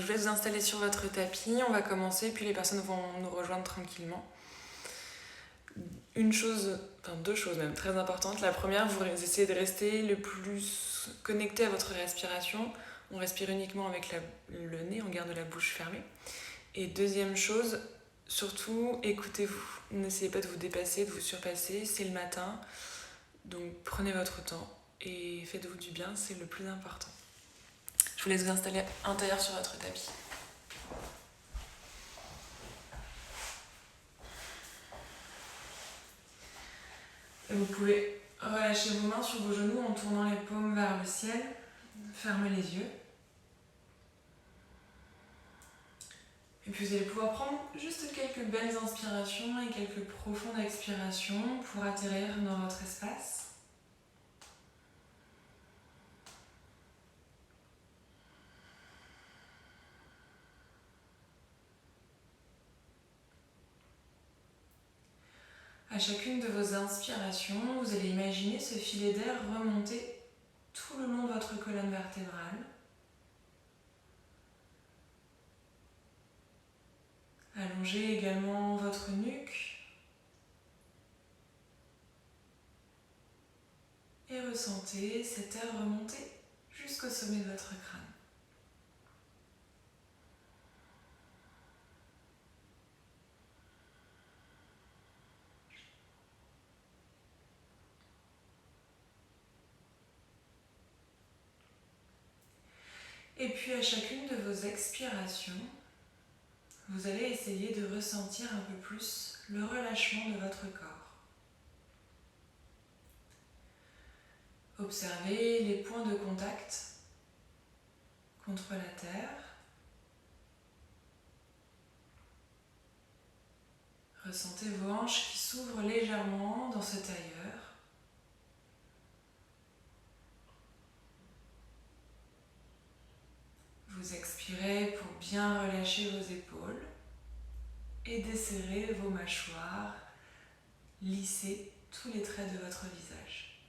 Je vais vous installer sur votre tapis, on va commencer, puis les personnes vont nous rejoindre tranquillement. Deux choses même très importantes. La première, vous essayez de rester le plus connecté à votre respiration. On respire uniquement avec le nez, on garde la bouche fermée. Et deuxième chose, surtout écoutez-vous. N'essayez pas de vous dépasser, de vous surpasser, c'est le matin. Donc prenez votre temps et faites-vous du bien, c'est le plus important. Je vous laisse vous installer intérieur sur votre tapis. Et vous pouvez relâcher vos mains sur vos genoux en tournant les paumes vers le ciel. Fermez les yeux. Et puis vous allez pouvoir prendre juste quelques belles inspirations et quelques profondes expirations pour atterrir dans votre espace. À chacune de vos inspirations, vous allez imaginer ce filet d'air remonter tout le long de votre colonne vertébrale. Allongez également votre nuque et ressentez cet air remonter jusqu'au sommet de votre crâne. Et puis à chacune de vos expirations, vous allez essayer de ressentir un peu plus le relâchement de votre corps. Observez les points de contact contre la terre. Ressentez vos hanches qui s'ouvrent légèrement dans ce tailleur. Vous expirez pour bien relâcher vos épaules et desserrer vos mâchoires, lisser tous les traits de votre visage.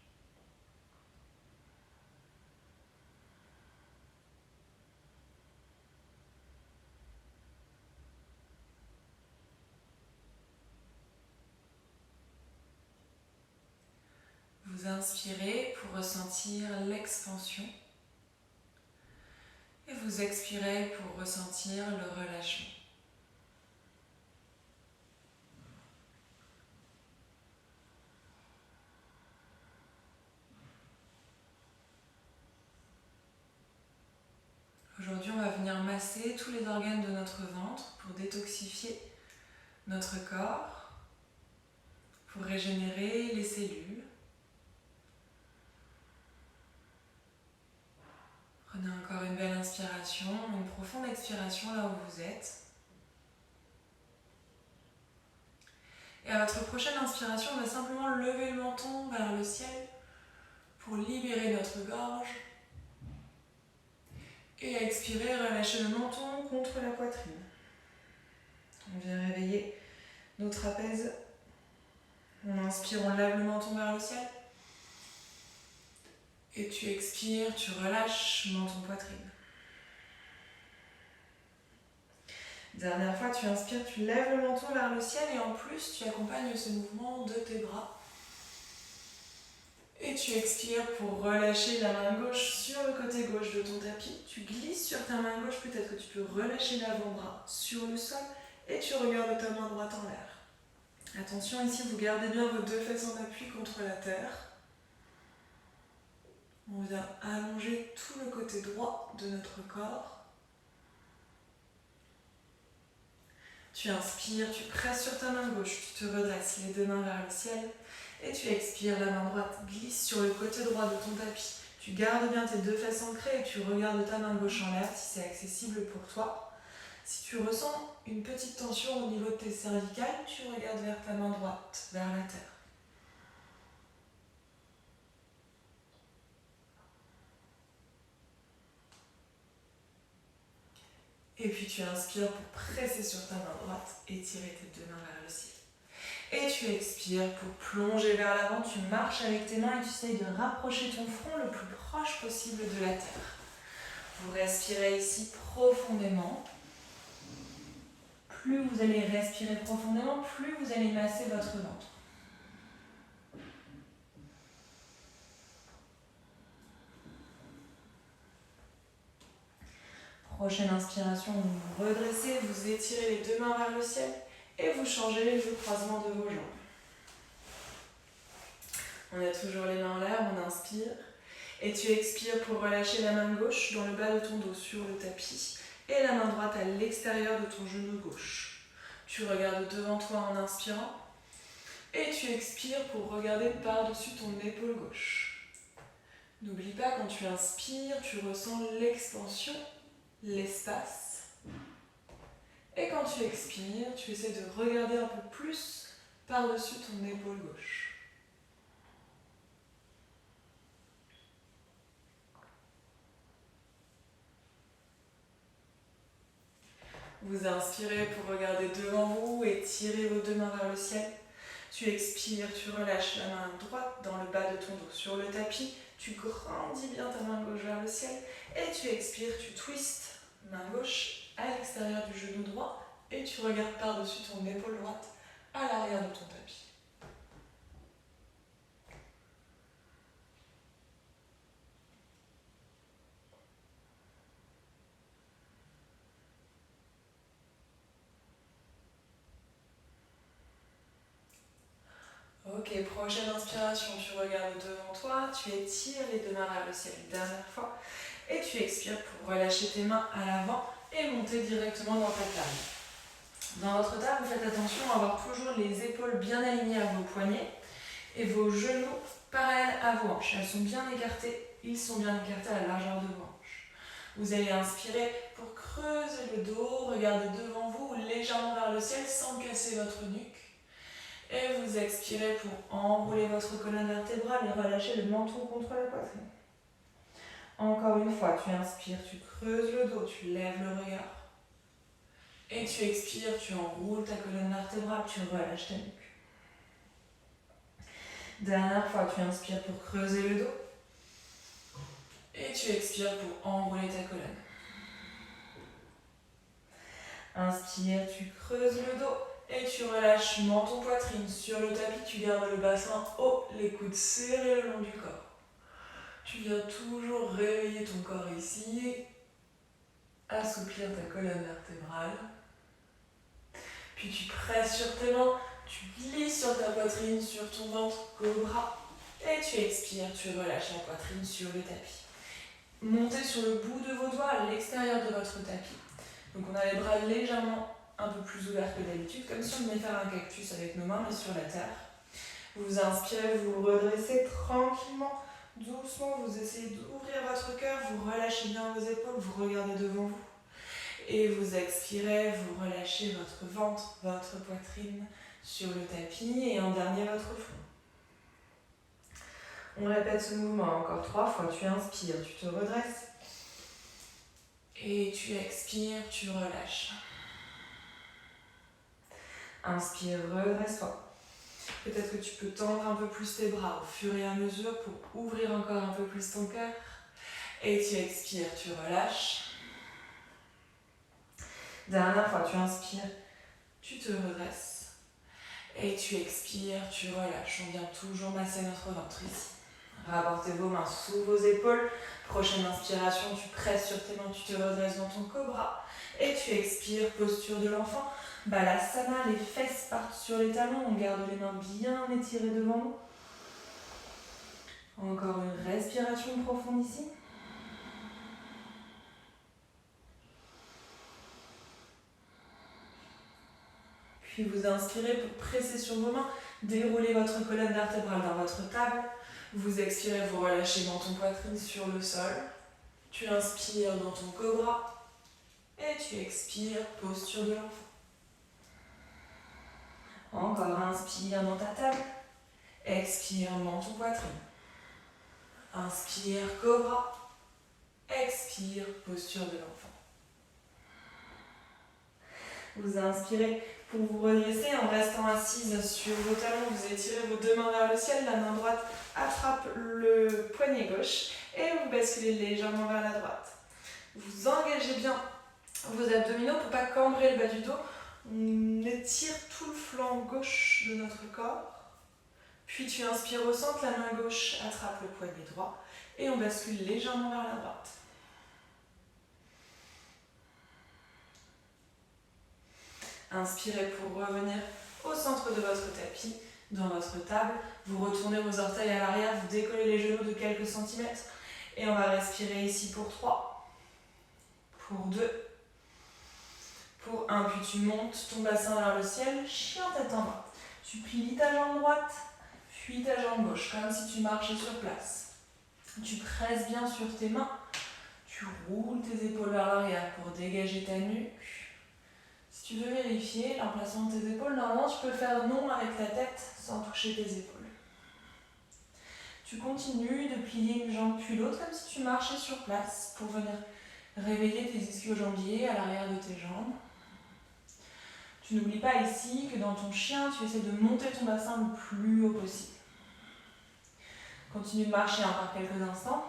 Vous inspirez pour ressentir l'expansion et vous expirez pour ressentir le relâchement. Aujourd'hui, on va venir masser tous les organes de notre ventre pour détoxifier notre corps, pour régénérer les cellules. Prenez encore une belle inspiration, une profonde expiration là où vous êtes. Et à votre prochaine inspiration, on va simplement lever le menton vers le ciel pour libérer notre gorge. Et à expirer, relâcher le menton contre la poitrine. On vient réveiller nos trapèzes. On inspire, on lève le menton vers le ciel. Et tu expires, tu relâches menton poitrine. Dernière fois, tu inspires, tu lèves le menton vers le ciel et en plus, tu accompagnes ce mouvement de tes bras. Et tu expires pour relâcher la main gauche sur le côté gauche de ton tapis. Tu glisses sur ta main gauche, peut-être que tu peux relâcher l'avant-bras sur le sol et tu regardes ta main droite en l'air. Attention, ici, vous gardez bien vos deux fesses en appui contre la terre. On vient allonger tout le côté droit de notre corps. Tu inspires, tu presses sur ta main gauche, tu te redresses les deux mains vers le ciel. Et tu expires, la main droite glisse sur le côté droit de ton tapis. Tu gardes bien tes deux fesses ancrées et tu regardes ta main gauche en l'air si c'est accessible pour toi. Si tu ressens une petite tension au niveau de tes cervicales, tu regardes vers ta main droite, vers la terre. Et puis tu inspires pour presser sur ta main droite et tirer tes deux mains vers le ciel. Et tu expires pour plonger vers l'avant, tu marches avec tes mains et tu essayes de rapprocher ton front le plus proche possible de la terre. Vous respirez ici profondément. Plus vous allez respirer profondément, plus vous allez masser votre ventre. Prochaine inspiration, vous vous redressez, vous étirez les deux mains vers le ciel et vous changez le croisement de vos jambes. On a toujours les mains en l'air, on inspire. Et tu expires pour relâcher la main gauche dans le bas de ton dos sur le tapis et la main droite à l'extérieur de ton genou gauche. Tu regardes devant toi en inspirant et tu expires pour regarder par-dessus ton épaule gauche. N'oublie pas, quand tu inspires, tu ressens l'expansion, l'espace. Et quand tu expires, tu essaies de regarder un peu plus par-dessus ton épaule gauche. Vous inspirez pour regarder devant vous et tirer vos deux mains vers le ciel. Tu expires, tu relâches la main droite dans le bas de ton dos sur le tapis. Tu grandis bien ta main gauche vers le ciel. Et tu expires, tu twistes main gauche à l'extérieur du genou droit. Et tu regardes par-dessus ton épaule droite à l'arrière de ton tapis. Ok, prochaine inspiration, tu regardes devant toi, tu étires les deux mains vers le ciel une dernière fois et tu expires pour relâcher tes mains à l'avant et monter directement dans ta table. Dans votre table, faites attention à avoir toujours les épaules bien alignées à vos poignets et vos genoux parallèles à vos hanches. Elles sont bien écartées, ils sont bien écartés à la largeur de vos hanches. Vous allez inspirer pour creuser le dos, regarder devant vous légèrement vers le ciel sans casser votre nuque. Et vous expirez pour enrouler votre colonne vertébrale et relâcher le menton contre la poitrine. Encore une fois, tu inspires, tu creuses le dos, tu lèves le regard. Et tu expires, tu enroules ta colonne vertébrale, tu relâches ta nuque. Dernière fois, tu inspires pour creuser le dos. Et tu expires pour enrouler ta colonne. Inspire, tu creuses le dos. Et tu relâches menton poitrine sur le tapis, tu gardes le bassin haut, les coudes serrés le long du corps. Tu viens toujours réveiller ton corps ici, assouplir ta colonne vertébrale. Puis tu presses sur tes mains, tu glisses sur ta poitrine, sur ton ventre, cobra. Et tu expires, tu relâches la poitrine sur le tapis. Montez sur le bout de vos doigts à l'extérieur de votre tapis. Donc on a les bras légèrement un peu plus ouvert que d'habitude, comme si on venait faire un cactus avec nos mains, mais sur la terre. Vous inspirez, vous vous redressez tranquillement, doucement, vous essayez d'ouvrir votre cœur, vous relâchez bien vos épaules, vous regardez devant vous. Et vous expirez, vous relâchez votre ventre, votre poitrine sur le tapis, et en dernier, votre front. On répète ce mouvement encore 3 fois. Tu inspires, tu te redresses. Et tu expires, tu relâches. Inspire, redresse-toi. Peut-être que tu peux tendre un peu plus tes bras au fur et à mesure pour ouvrir encore un peu plus ton cœur. Et tu expires, tu relâches. Dernière fois, tu inspires, tu te redresses. Et tu expires, tu relâches. On vient toujours masser notre ventre ici. Rapportez vos mains sous vos épaules. Prochaine inspiration, tu presses sur tes mains, tu te redresses dans ton cobra. Et tu expires, posture de l'enfant. Balasana, les fesses partent sur les talons, on garde les mains bien étirées devant nous. Encore une respiration profonde ici. Puis vous inspirez pour presser sur vos mains, dérouler votre colonne vertébrale dans votre table. Vous expirez, vous relâchez menton poitrine sur le sol. Tu inspires dans ton cobra. Et tu expires, posture de l'enfant. Encore, inspire dans ta table. Expire, menton poitrine. Inspire, cobra. Expire, posture de l'enfant. Vous inspirez pour vous redresser en restant assise sur vos talons. Vous étirez vos deux mains vers le ciel. La main droite attrape le poignet gauche et vous basculez légèrement vers la droite. Vous engagez bien vos abdominaux pour ne pas cambrer le bas du dos. On étire tout le flanc gauche de notre corps. Puis tu inspires au centre, la main gauche attrape le poignet droit et on bascule légèrement vers la droite. Inspirez pour revenir au centre de votre tapis, dans votre table. Vous retournez vos orteils à l'arrière, vous décollez les genoux de quelques centimètres. Et on va respirer ici pour 3, pour 2, pour 1. Puis tu montes ton bassin vers le ciel, chien tête en bas. Tu plies ta jambe droite, puis ta jambe gauche, comme si tu marchais sur place. Tu presses bien sur tes mains. Tu roules tes épaules vers l'arrière pour dégager ta nuque. Si tu veux vérifier l'emplacement de tes épaules, normalement tu peux faire non avec la tête sans toucher tes épaules. Tu continues de plier une jambe puis l'autre comme si tu marchais sur place pour venir réveiller tes ischio-jambiers à l'arrière de tes jambes. Tu n'oublies pas ici que dans ton chien, tu essaies de monter ton bassin le plus haut possible. Continue de marcher encore quelques instants.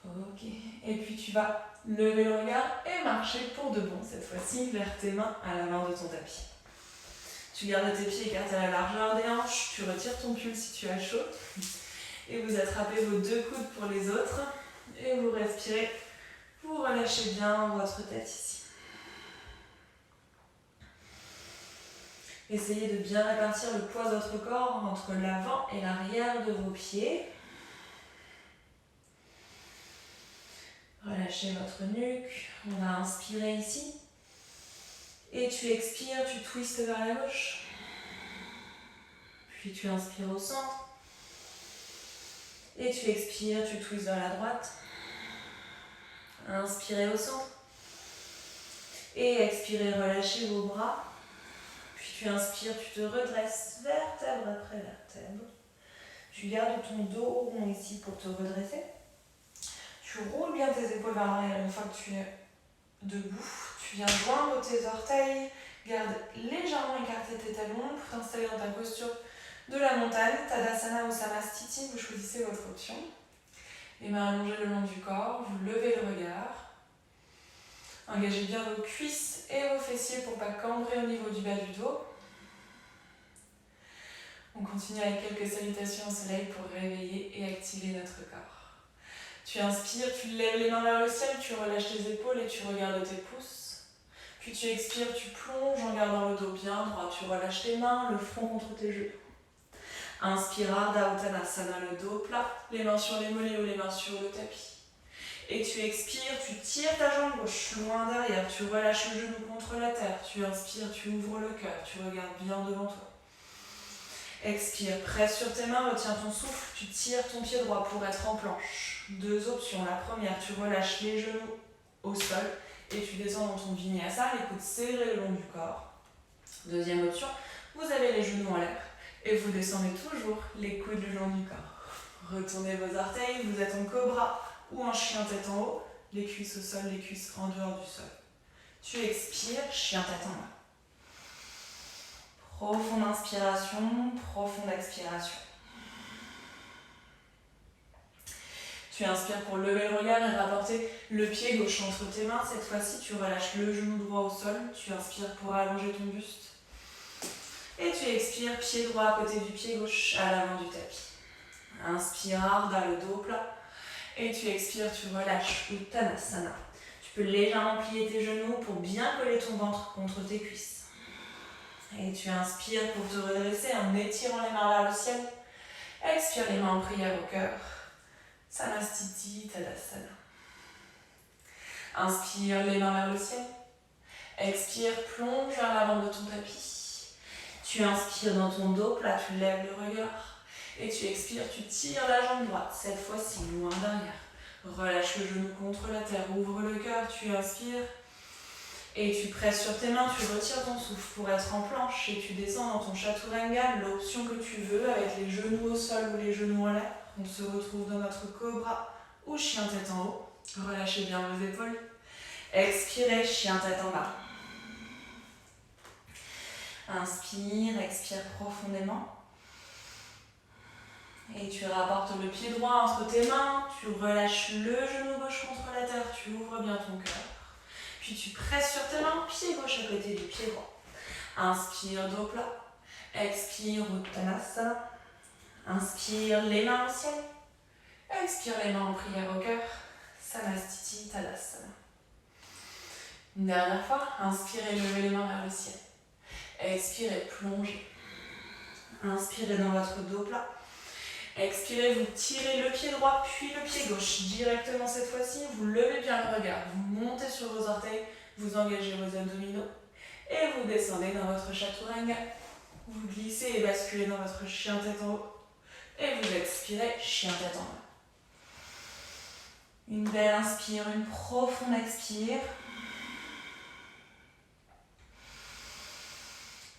Ok. Et puis tu vas lever le regard et marcher pour de bon, cette fois-ci vers tes mains à l'avant de ton tapis. Tu gardes tes pieds écartés à la largeur des hanches, tu retires ton pull si tu as chaud. Et vous attrapez vos 2 coudes pour les autres. Et vous respirez, vous relâchez bien votre tête ici. Essayez de bien répartir le poids de votre corps entre l'avant et l'arrière de vos pieds. Relâchez votre nuque. On va inspirer ici. Et tu expires, tu twistes vers la gauche. Puis tu inspires au centre. Et tu expires, tu twistes vers la droite. Inspirez au centre. Et expirez, relâchez vos bras. Puis tu inspires, tu te redresses vertèbre après vertèbre. Tu gardes ton dos rond ici pour te redresser. Tu roules bien tes épaules vers l'arrière une fois que tu es debout. Tu viens joindre tes orteils. Garde légèrement écarté tes talons pour t'installer dans ta posture de la montagne. Tadasana ou Samastiti, vous choisissez votre option. Les mains allongées le long du corps, vous levez le regard. Engagez bien vos cuisses et vos fessiers pour ne pas cambrer au niveau du bas du dos. On continue avec quelques salutations au soleil pour réveiller et activer notre corps. Tu inspires, tu lèves les mains vers le ciel, tu relâches tes épaules et tu regardes tes pouces. Puis tu expires, tu plonges en gardant le dos bien droit. Tu relâches tes mains, le front contre tes genoux. Inspire, Ardha Uttanasana, le dos plat, les mains sur les mollets ou les mains sur le tapis. Et tu expires, tu tires ta jambe gauche loin derrière, tu relâches le genou contre la terre. Tu inspires, tu ouvres le cœur, tu regardes bien devant toi. Expire, presse sur tes mains, retiens ton souffle, tu tires ton pied droit pour être en planche. 2 options. La première, tu relâches les genoux au sol et tu descends dans ton vinyasa, les coudes serrés le long du corps. Deuxième option, vous avez les genoux en l'air et vous descendez toujours les coudes le long du corps. Retournez vos orteils, vous êtes en cobra ou en chien tête en haut, les cuisses au sol, les cuisses en dehors du sol. Tu expires, chien tête en bas. Profonde inspiration, profonde expiration. Tu inspires pour lever le regard et rapporter le pied gauche entre tes mains. Cette fois-ci, tu relâches le genou droit au sol. Tu inspires pour allonger ton buste. Et tu expires, pied droit à côté du pied gauche à l'avant du tapis. Inspire, Ardha, le dos plat. Et tu expires, tu relâches Uttanasana. Tu peux légèrement plier tes genoux pour bien coller ton ventre contre tes cuisses. Et tu inspires pour te redresser en étirant les mains vers le ciel. Expire les mains en prière au cœur. Samastiti, Tadasana. Inspire les mains vers le ciel. Expire, plonge vers l'avant de ton tapis. Tu inspires dans ton dos plat, tu lèves le regard. Et tu expires, tu tires la jambe droite, cette fois-ci loin derrière. Relâche le genou contre la terre, ouvre le cœur, tu inspires. Et tu presses sur tes mains, tu retires ton souffle pour être en planche et tu descends dans ton chaturanga, l'option que tu veux, avec les genoux au sol ou les genoux en l'air. On se retrouve dans notre cobra ou chien tête en haut. Relâchez bien vos épaules. Expirez, chien tête en bas. Inspire, expire profondément. Et tu rapportes le pied droit entre tes mains, tu relâches le genou gauche contre la terre, tu ouvres bien ton cœur. Puis tu presses sur tes mains, pied gauche à côté du pied droit. Inspire, dos plat. Expire, Uttanasana. Inspire, les mains au ciel. Expire, les mains en prière au cœur. Samastiti Tadasana. Une dernière fois, inspirez, levez les mains vers le ciel. Expirez, plongez. Inspirez dans votre dos plat. Expirez, vous tirez le pied droit puis le pied gauche. Directement cette fois-ci, vous levez bien le regard. Vous montez sur vos orteils, vous engagez vos abdominaux. Et vous descendez dans votre chaturanga. Vous glissez et basculez dans votre chien tête en haut. Et vous expirez, chien tête en bas. Une belle inspire, une profonde expire.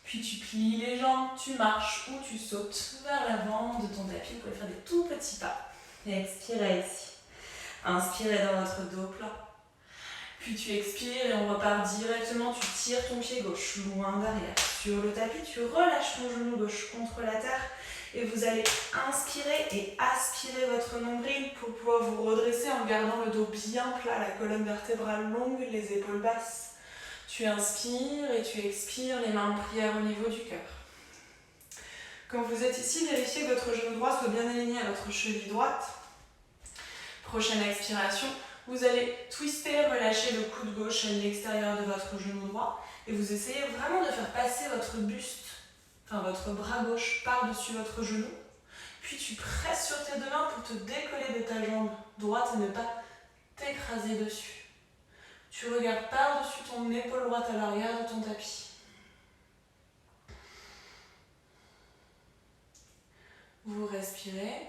Puis tu plies les jambes, tu marches ou tu sautes vers l'avant de ton tapis. Vous pouvez faire des tout petits pas. Et expirez ici. Inspirez dans votre dos plat. Puis tu expires et on repart directement. Tu tires ton pied gauche loin derrière. Sur le tapis, tu relâches ton genou gauche contre la terre. Et vous allez inspirer et aspirer votre nombril pour pouvoir vous redresser en gardant le dos bien plat, la colonne vertébrale longue, les épaules basses. Tu inspires et tu expires, les mains en prière au niveau du cœur. Quand vous êtes ici, vérifiez que votre genou droit soit bien aligné à votre cheville droite. Prochaine expiration, vous allez twister, relâcher le coude gauche à l'extérieur de votre genou droit et vous essayez vraiment de faire passer votre buste, enfin votre bras gauche par-dessus votre genou. Puis tu presses sur tes deux mains pour te décoller de ta jambe droite et ne pas t'écraser dessus. Tu regardes par-dessus ton épaule droite à l'arrière de ton tapis. Vous respirez.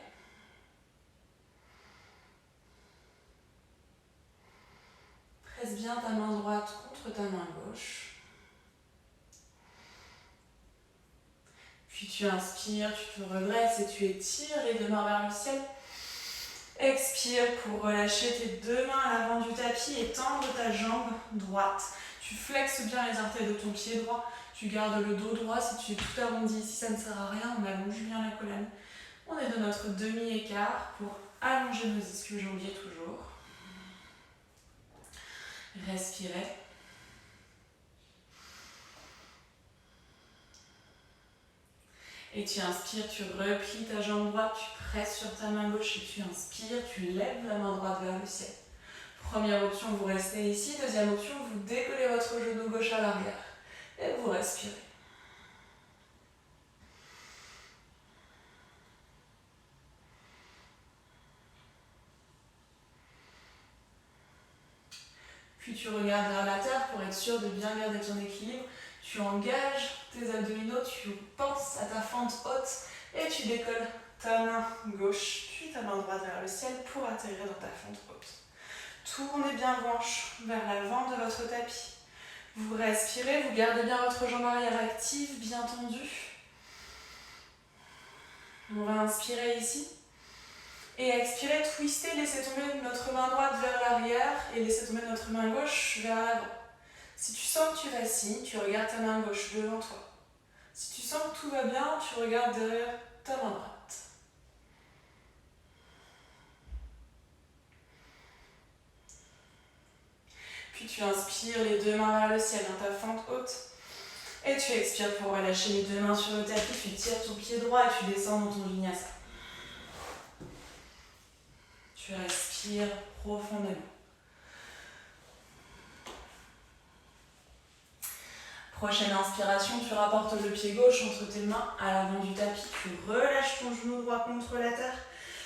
Presse bien ta main droite contre ta main gauche. Puis tu inspires, tu te redresses et tu étires les deux mains vers le ciel. Expire pour relâcher tes deux mains à l'avant du tapis et tendre ta jambe droite. Tu flexes bien les orteils de ton pied droit. Tu gardes le dos droit. Si tu es tout arrondi ici, ça ne sert à rien. On allonge bien la colonne. On est dans notre demi-écart pour allonger nos ischio-jambiers toujours. Respirez. Et tu inspires, tu replies ta jambe droite, tu presses sur ta main gauche et tu inspires, tu lèves la main droite vers le ciel. Première option, vous restez ici. Deuxième option, vous décollez votre genou gauche à l'arrière et vous respirez. Puis tu regardes vers la terre pour être sûr de bien garder ton équilibre. Tu engages tes abdominaux, tu penses à ta fente haute et tu décolles ta main gauche puis ta main droite vers le ciel pour atterrir dans ta fente haute. Tournez bien vos hanches vers l'avant de votre tapis. Vous respirez, vous gardez bien votre jambe arrière active, bien tendue. On va inspirer ici. Et expirer, twister, laissez tomber notre main droite vers l'arrière et laissez tomber notre main gauche vers l'avant. Si tu sens que tu vacilles, tu regardes ta main gauche devant toi. Si tu sens que tout va bien, tu regardes derrière ta main droite. Puis tu inspires les deux mains vers le ciel dans ta fente haute. Et tu expires pour relâcher les deux mains sur le tapis. Tu tires ton pied droit et tu descends dans ton vinyasa. Tu respires profondément. Prochaine inspiration, tu rapportes le pied gauche entre tes mains à l'avant du tapis. Tu relâches ton genou droit contre la terre.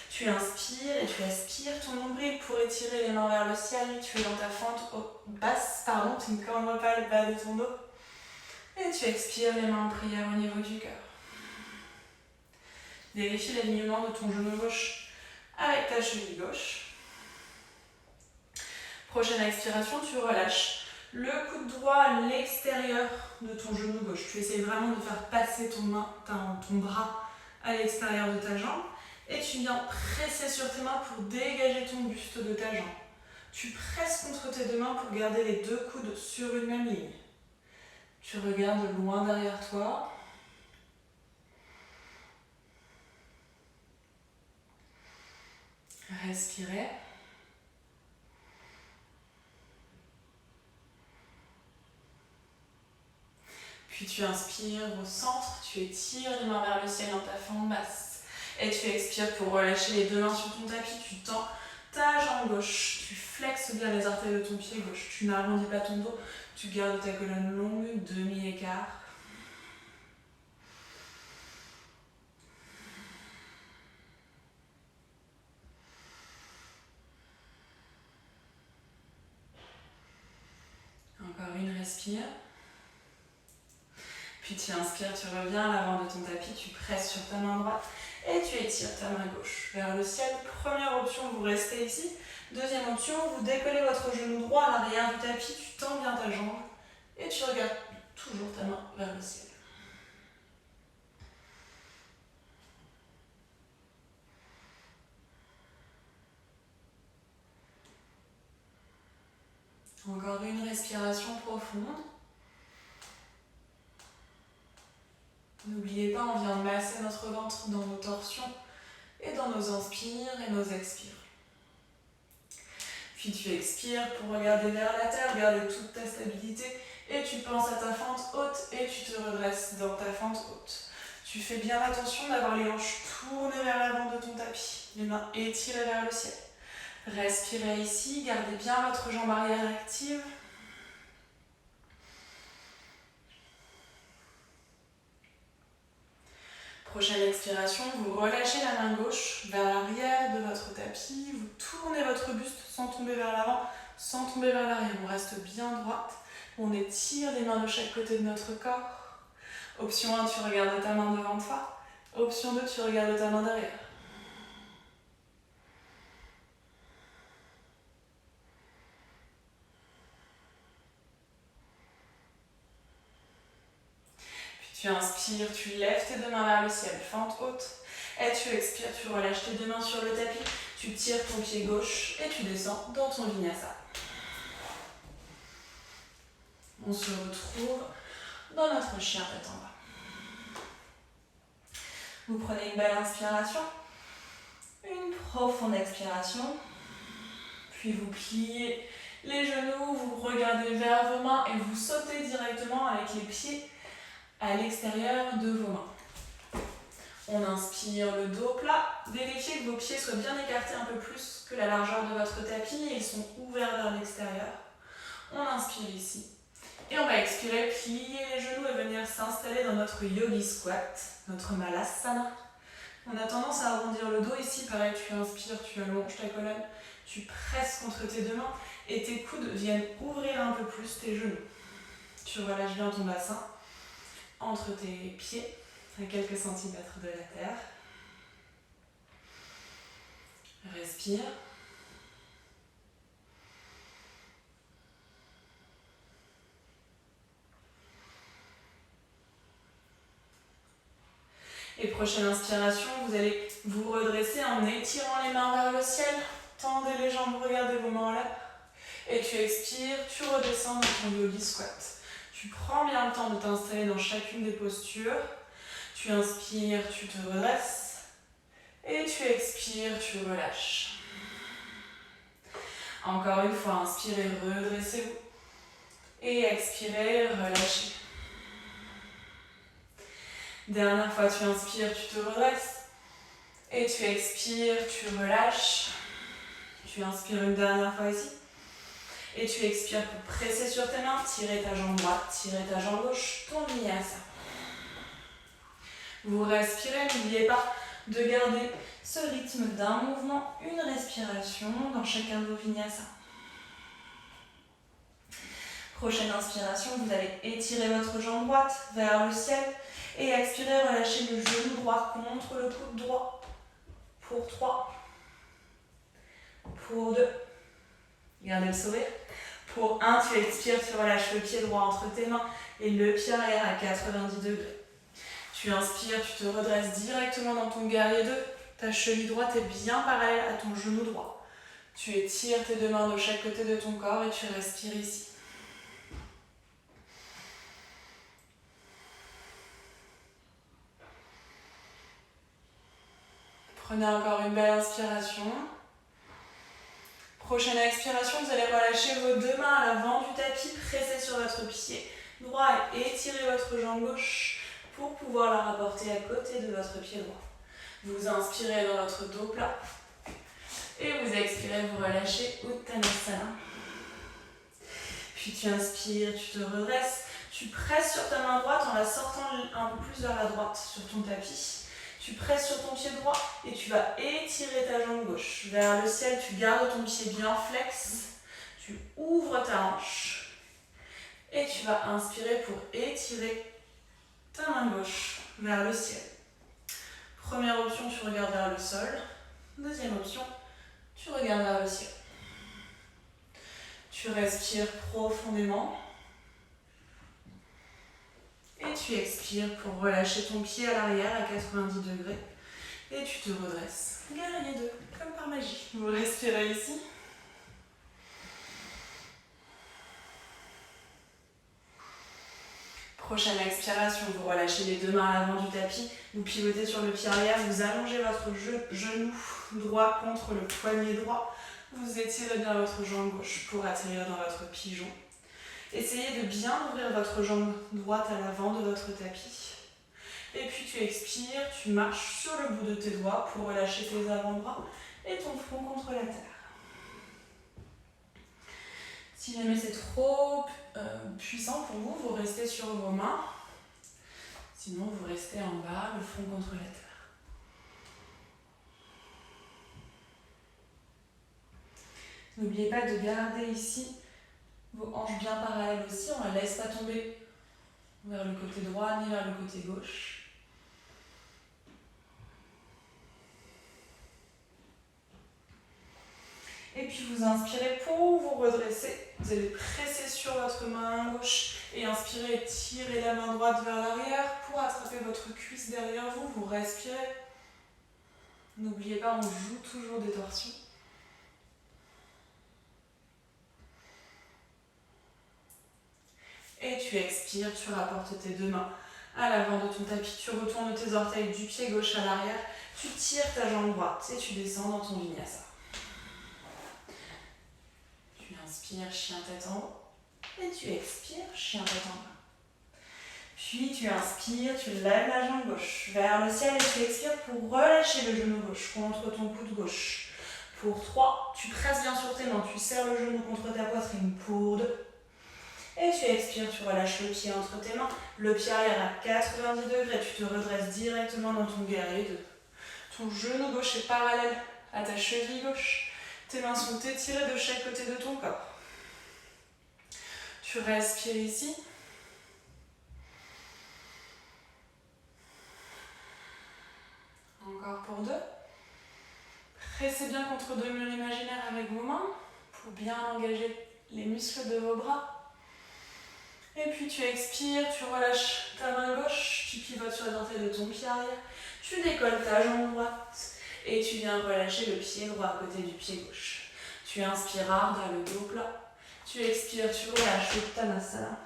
Tu inspires et tu aspires ton nombril pour étirer les mains vers le ciel. Tu es dans ta fente basse, tu ne cambres pas le bas de ton dos. Et tu expires les mains en prière au niveau du cœur. Vérifie l'alignement de ton genou gauche avec ta cheville gauche. Prochaine expiration, tu relâches le coude droit à l'extérieur de ton genou gauche. Tu essaies vraiment de faire passer ton bras à l'extérieur de ta jambe. Et tu viens presser sur tes mains pour dégager ton buste de ta jambe. Tu presses contre tes deux mains pour garder les deux coudes sur une même ligne. Tu regardes loin derrière toi. Respirez. Puis tu inspires au centre, tu étires les mains vers le ciel dans ta forme basse. Et tu expires pour relâcher les deux mains sur ton tapis, tu tends ta jambe gauche, tu flexes bien les orteils de ton pied gauche, tu n'arrondis pas ton dos, tu gardes ta colonne longue, demi-écart. Encore une, respire. Puis tu inspires, tu reviens à l'avant de ton tapis, tu presses sur ta main droite et tu étires ta main gauche vers le ciel. Première option, vous restez ici. Deuxième option, vous décollez votre genou droit à l'arrière du tapis, tu tends bien ta jambe et tu regardes toujours ta main vers le ciel. Encore une respiration profonde. N'oubliez pas, on vient de masser notre ventre dans nos torsions et dans nos inspires et nos expires. Puis tu expires pour regarder vers la terre, garder toute ta stabilité et tu penses à ta fente haute et tu te redresses dans ta fente haute. Tu fais bien attention d'avoir les hanches tournées vers l'avant de ton tapis, les mains étirées vers le ciel. Respirez ici, gardez bien votre jambe arrière active. Prochaine expiration, vous relâchez la main gauche vers l'arrière de votre tapis, vous tournez votre buste sans tomber vers l'avant, sans tomber vers l'arrière, on reste bien droite, on étire les mains de chaque côté de notre corps. Option 1, tu regardes ta main devant toi, option 2, tu regardes ta main derrière. Tu inspires, tu lèves tes deux mains vers le ciel, fente haute. Et tu expires, tu relâches tes deux mains sur le tapis, tu tires ton pied gauche et tu descends dans ton vinyasa. On se retrouve dans notre chien tête en bas. Vous prenez une belle inspiration, une profonde expiration, puis vous pliez les genoux, vous regardez vers vos mains et vous sautez directement avec les pieds à l'extérieur de vos mains. On inspire le dos plat. Vérifiez que vos pieds soient bien écartés un peu plus que la largeur de votre tapis et ils sont ouverts vers l'extérieur. On inspire ici. Et on va expirer, plier les genoux et venir s'installer dans notre yogi squat, notre malasana. On a tendance à arrondir le dos ici. Pareil, tu inspires, tu allonges ta colonne, tu presses contre tes deux mains et tes coudes viennent ouvrir un peu plus tes genoux. Tu relâches bien ton bassin entre tes pieds, à quelques centimètres de la terre. Respire. Et prochaine inspiration, vous allez vous redresser en étirant les mains vers le ciel. Tendez les jambes, regardez vos mains en l'air. Et tu expires, tu redescends dans ton yogi squat. Tu prends bien le temps de t'installer dans chacune des postures. Tu inspires, tu te redresses. Et tu expires, tu relâches. Encore une fois, inspirez, redressez-vous. Et expirez, relâchez. Dernière fois, tu inspires, tu te redresses. Et tu expires, tu relâches. Tu inspires une dernière fois ici. Et tu expires pour presser sur tes mains, tirer ta jambe droite, tirer ta jambe gauche, ton vinyasa. Vous respirez, n'oubliez pas de garder ce rythme d'un mouvement, une respiration dans chacun de vos vinyasa. Prochaine inspiration, vous allez étirer votre jambe droite vers le ciel et expirer, relâchez le genou droit contre le coude droit. Pour 3, pour 2, gardez le sourire. Pour 1, tu expires, tu relâches le pied droit entre tes mains et le pied arrière à 90 degrés. Tu inspires, tu te redresses directement dans ton guerrier 2. Ta cheville droite est bien parallèle à ton genou droit. Tu étires tes deux mains de chaque côté de ton corps et tu respires ici. Prenez encore une belle inspiration. Prochaine expiration, vous allez relâcher vos deux mains à l'avant du tapis, presser sur votre pied droit et étirer votre jambe gauche pour pouvoir la rapporter à côté de votre pied droit. Vous inspirez dans votre dos plat et vous expirez, vous relâchez Uttanasana. Puis tu inspires, tu te redresses, tu presses sur ta main droite en la sortant un peu plus vers la droite sur ton tapis. Tu presses sur ton pied droit et tu vas étirer ta jambe gauche vers le ciel. Tu gardes ton pied bien flex. Tu ouvres ta hanche et tu vas inspirer pour étirer ta main gauche vers le ciel. Première option, tu regardes vers le sol. Deuxième option, tu regardes vers le ciel. Tu respires profondément. Et tu expires pour relâcher ton pied à l'arrière à 90 degrés. Et tu te redresses. Guerrier 2, comme par magie. Vous respirez ici. Prochaine expiration, vous relâchez les deux mains à l'avant du tapis. Vous pivotez sur le pied arrière. Vous allongez votre genou droit contre le poignet droit. Vous étirez bien votre jambe gauche pour atterrir dans votre pigeon. Essayez de bien ouvrir votre jambe droite à l'avant de votre tapis. Et puis tu expires, tu marches sur le bout de tes doigts pour relâcher tes avant-bras et ton front contre la terre. Si jamais c'est trop puissant pour vous, vous restez sur vos mains. Sinon, vous restez en bas, le front contre la terre. N'oubliez pas de garder ici vos hanches bien parallèles aussi, on ne la laisse pas tomber vers le côté droit ni vers le côté gauche. Et puis vous inspirez pour vous redresser. Vous allez presser sur votre main gauche et inspirez, tirez la main droite vers l'arrière pour attraper votre cuisse derrière vous. Vous respirez. N'oubliez pas, on joue toujours des torsions. Et tu expires, tu rapportes tes deux mains à l'avant de ton tapis. Tu retournes tes orteils du pied gauche à l'arrière. Tu tires ta jambe droite et tu descends dans ton vinyasa. Tu inspires, chien tête en haut. Et tu expires, chien tête en bas. Puis tu inspires, tu lèves la jambe gauche vers le ciel et tu expires pour relâcher le genou gauche contre ton coude gauche. Pour 3, tu presses bien sur tes mains, tu serres le genou contre ta poitrine. Pour 2. Et tu expires, tu relâches le pied entre tes mains, le pied arrière à 90 degrés, tu te redresses directement dans ton guerrier 2. Ton genou gauche est parallèle à ta cheville gauche. Tes mains sont étirées de chaque côté de ton corps. Tu respires ici. Encore pour 2. Pressez bien contre deux murs imaginaires avec vos mains pour bien engager les muscles de vos bras. Et puis tu expires, tu relâches ta main gauche, tu pivotes sur les orteils de ton pied arrière, tu décolles ta jambe droite et tu viens relâcher le pied droit à côté du pied gauche. Tu inspires, Ardha, le dos plat. Tu expires, tu relâches Uttanasana.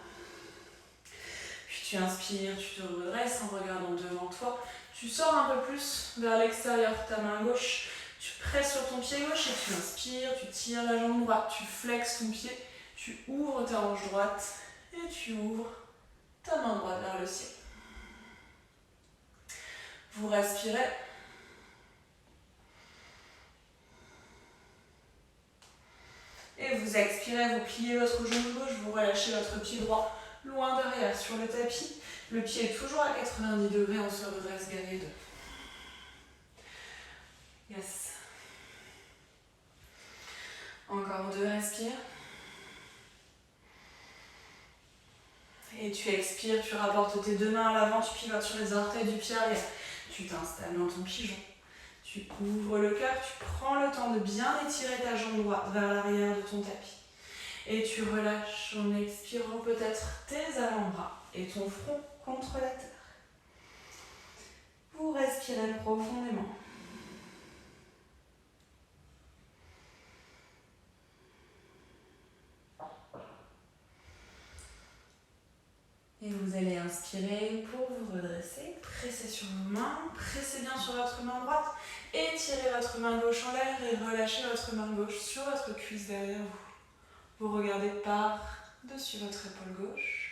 Puis tu inspires, tu te redresses en regardant devant toi. Tu sors un peu plus vers l'extérieur ta main gauche. Tu presses sur ton pied gauche et tu inspires, tu tires la jambe droite, tu flexes ton pied, tu ouvres ta hanche droite. Et tu ouvres ta main droite vers le ciel. Vous respirez. Et vous expirez, vous pliez votre genou gauche, vous relâchez votre pied droit loin derrière sur le tapis. Le pied est toujours à 90 degrés, on se redresse guerrier 2. Yes. Encore 2, respire. Et tu expires, tu rapportes tes deux mains à l'avant, tu pivotes sur les orteils du pied arrière. Tu t'installes dans ton pigeon. Tu ouvres le cœur, tu prends le temps de bien étirer ta jambe droite vers l'arrière de ton tapis. Et tu relâches en expirant peut-être tes avant-bras et ton front contre la terre. Vous respirez profondément. Et vous allez inspirer pour vous redresser. Pressez sur sur vos mains, pressez bien sur votre main droite, étirez votre main gauche en l'air et relâchez votre main gauche sur votre cuisse derrière vous. Vous regardez par-dessus votre épaule gauche.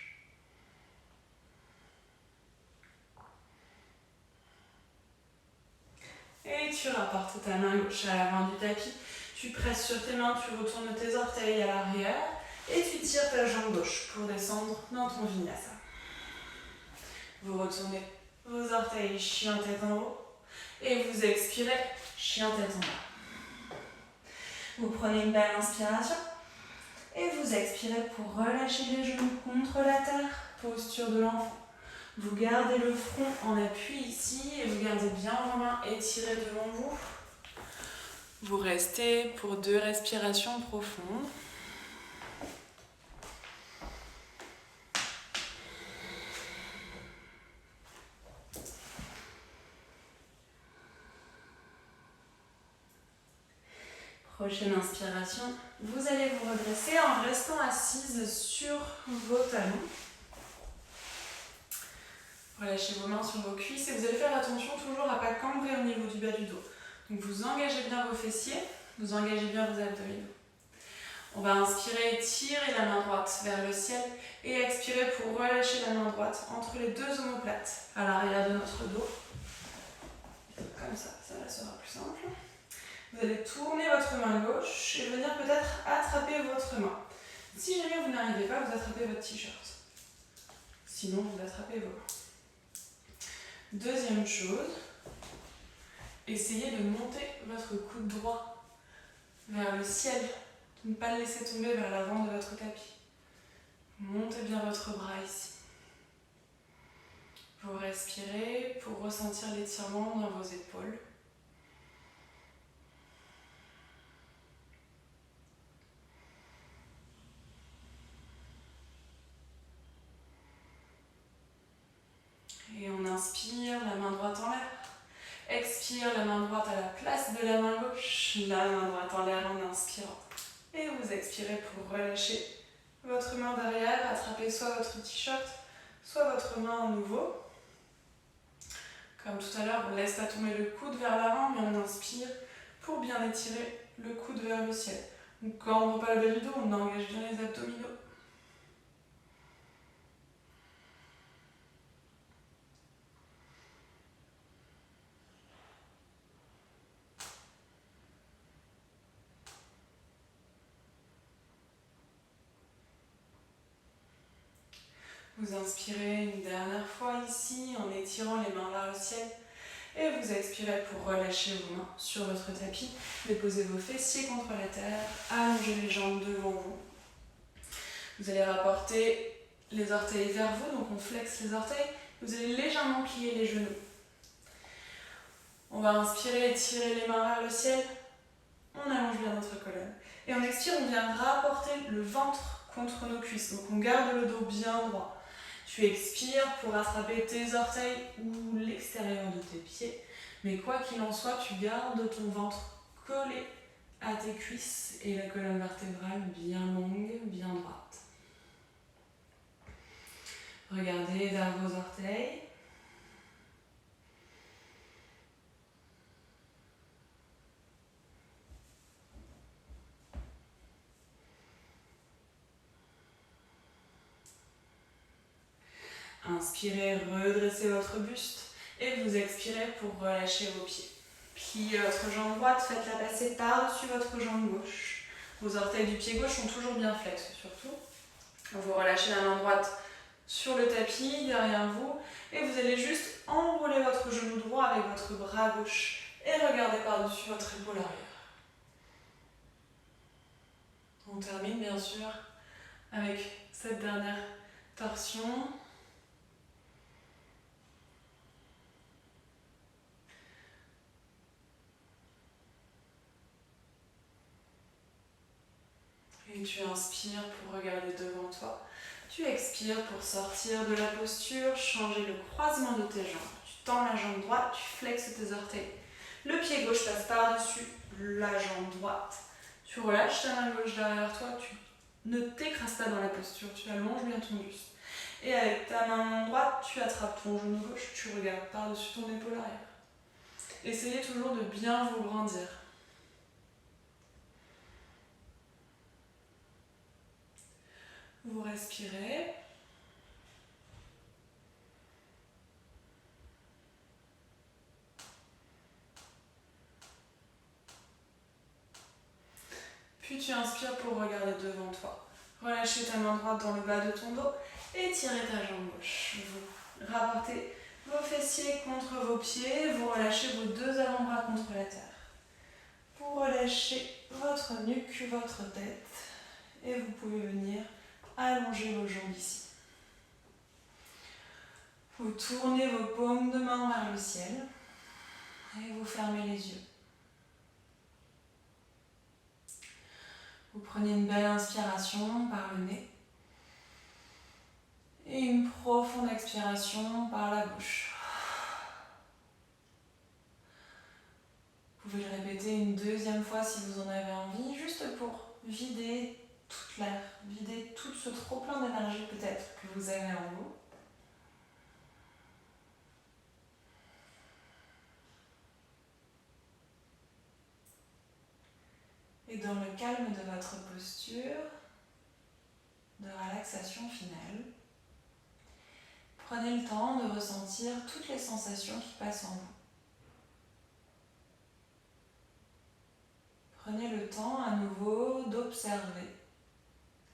Et tu rapportes ta main gauche à l'avant du tapis. Tu presses sur tes mains, tu retournes tes orteils à l'arrière et tu tires ta jambe gauche pour descendre dans ton vinyasa. Vous retournez vos orteils chien tête en haut et vous expirez chien tête en bas. Vous prenez une belle inspiration et vous expirez pour relâcher les genoux contre la terre, posture de l'enfant. Vous gardez le front en appui ici et vous gardez bien vos mains étirées devant vous. Vous restez pour 2 respirations profondes. Prochaine inspiration, vous allez vous redresser en restant assise sur vos talons. Relâchez vos mains sur vos cuisses et vous allez faire attention toujours à ne pas cambrer au niveau du bas du dos. Donc vous engagez bien vos fessiers, vous engagez bien vos abdominaux. On va inspirer, étirer la main droite vers le ciel et expirer pour relâcher la main droite entre les 2 omoplates à l'arrière de notre dos. Comme ça, ça sera plus simple. Vous allez tourner votre main gauche et venir peut-être attraper votre main. Si jamais vous n'arrivez pas, vous attrapez votre t-shirt. Sinon, vous attrapez vos mains. Deuxième chose, essayez de monter votre coude droit vers le ciel. Ne pas le laisser tomber vers l'avant de votre tapis. Montez bien votre bras ici. Vous respirez pour ressentir l'étirement dans vos épaules. Et on inspire, la main droite en l'air. Expire, la main droite à la place de la main gauche. La main droite en l'air en inspirant. Et vous expirez pour relâcher votre main derrière. Attrapez soit votre t-shirt, soit votre main à nouveau. Comme tout à l'heure, on ne laisse pas tomber le coude vers l'avant, mais on inspire pour bien étirer le coude vers le ciel. Donc quand on ne prend pas le bas du dos, on engage bien les abdominaux. Vous inspirez une dernière fois ici en étirant les mains vers le ciel. Et vous expirez pour relâcher vos mains sur votre tapis. Déposez vos fessiers contre la terre. Allongez les jambes devant vous. Vous allez rapporter les orteils vers vous. Donc on flexe les orteils. Vous allez légèrement plier les genoux. On va inspirer, étirer les mains vers le ciel. On allonge bien notre colonne. Et on expire, on vient rapporter le ventre contre nos cuisses. Donc on garde le dos bien droit. Tu expires pour attraper tes orteils ou l'extérieur de tes pieds. Mais quoi qu'il en soit, tu gardes ton ventre collé à tes cuisses et la colonne vertébrale bien longue, bien droite. Regardez vers vos orteils. Inspirez, redressez votre buste et vous expirez pour relâcher vos pieds. Pliez votre jambe droite, faites-la passer par-dessus votre jambe gauche. Vos orteils du pied gauche sont toujours bien flex surtout. Vous relâchez la main droite sur le tapis, derrière vous, et vous allez juste enrouler votre genou droit avec votre bras gauche et regarder par-dessus votre épaule arrière. On termine bien sûr avec cette dernière torsion. Et tu inspires pour regarder devant toi. Tu expires pour sortir de la posture, changer le croisement de tes jambes. Tu tends la jambe droite, tu flexes tes orteils. Le pied gauche passe par-dessus la jambe droite. Tu relâches ta main gauche derrière toi, tu ne t'écrases pas dans la posture, tu allonges bien ton buste. Et avec ta main droite, tu attrapes ton genou gauche, tu regardes par-dessus ton épaule arrière. Essayez toujours de bien vous grandir. Vous respirez. Puis tu inspires pour regarder devant toi. Relâchez ta main droite dans le bas de ton dos et tirez ta jambe gauche. Vous rapportez vos fessiers contre vos pieds, vous relâchez vos deux avant-bras contre la terre. Vous relâchez votre nuque, votre tête et vous pouvez venir allonger vos jambes ici. Vous tournez vos paumes de main vers le ciel et vous fermez les yeux. Vous prenez une belle inspiration par le nez et une profonde expiration par la bouche. Vous pouvez le répéter une deuxième fois si vous en avez envie, juste pour vider toute l'air, vider tout ce trop-plein d'énergie peut-être que vous avez en vous. Et dans le calme de votre posture, de relaxation finale, prenez le temps de ressentir toutes les sensations qui passent en vous. Prenez le temps à nouveau d'observer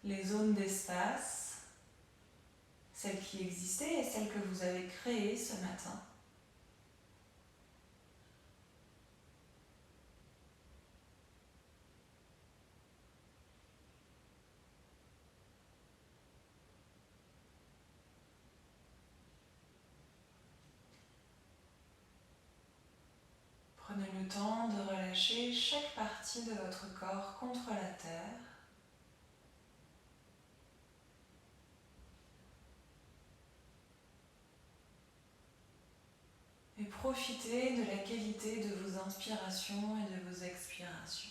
les zones d'espace, celles qui existaient et celles que vous avez créées ce matin. Prenez le temps de relâcher chaque partie de votre corps contre la terre. Et profitez de la qualité de vos inspirations et de vos expirations.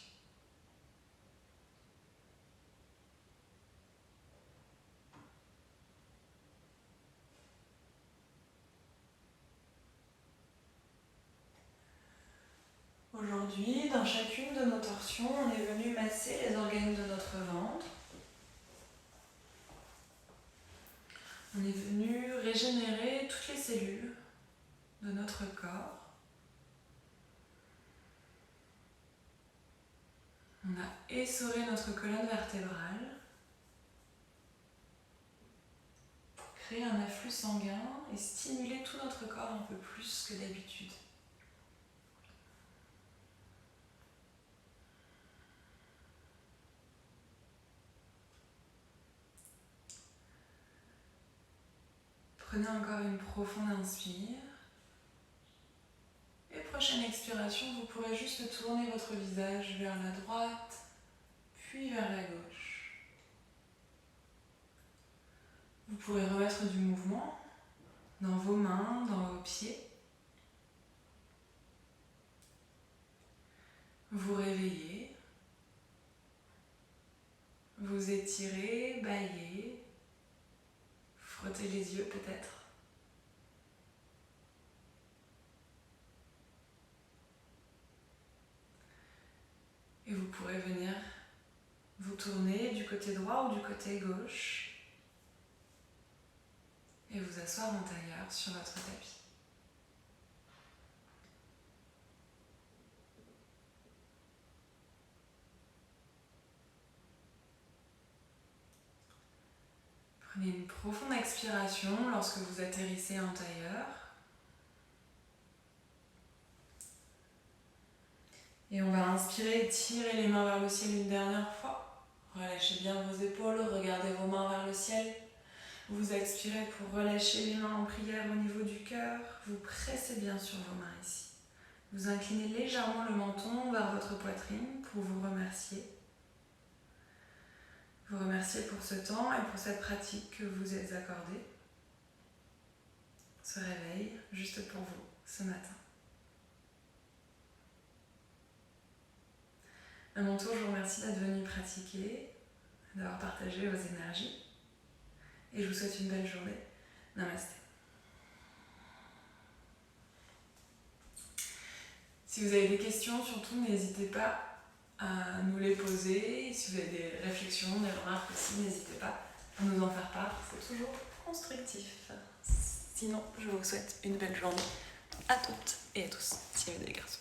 Aujourd'hui, dans chacune de nos torsions, on est venu masser les organes de notre ventre. On est venu régénérer toutes les cellules de notre corps. On a essoré notre colonne vertébrale pour créer un afflux sanguin et stimuler tout notre corps un peu plus que d'habitude. Prenez encore une profonde inspire. Et prochaine expiration, vous pourrez juste tourner votre visage vers la droite, puis vers la gauche. Vous pourrez remettre du mouvement dans vos mains, dans vos pieds. Vous réveillez, vous étirez, bâillez, frottez les yeux peut-être. Et vous pourrez venir vous tourner du côté droit ou du côté gauche et vous asseoir en tailleur sur votre tapis. Prenez une profonde expiration lorsque vous atterrissez en tailleur. Et on va inspirer, tirer les mains vers le ciel une dernière fois. Relâchez bien vos épaules, regardez vos mains vers le ciel. Vous expirez pour relâcher les mains en prière au niveau du cœur. Vous pressez bien sur vos mains ici. Vous inclinez légèrement le menton vers votre poitrine pour vous remercier. Vous remercier pour ce temps et pour cette pratique que vous êtes accordée. Ce réveil juste pour vous ce matin. À mon tour, je vous remercie d'être venu pratiquer, d'avoir partagé vos énergies. et je vous souhaite une belle journée. Namasté. Si vous avez des questions, surtout n'hésitez pas à nous les poser. Si vous avez des réflexions, des remarques aussi, n'hésitez pas à nous en faire part. C'est toujours constructif. Sinon, je vous souhaite une belle journée à toutes et à tous, si vous avez des garçons.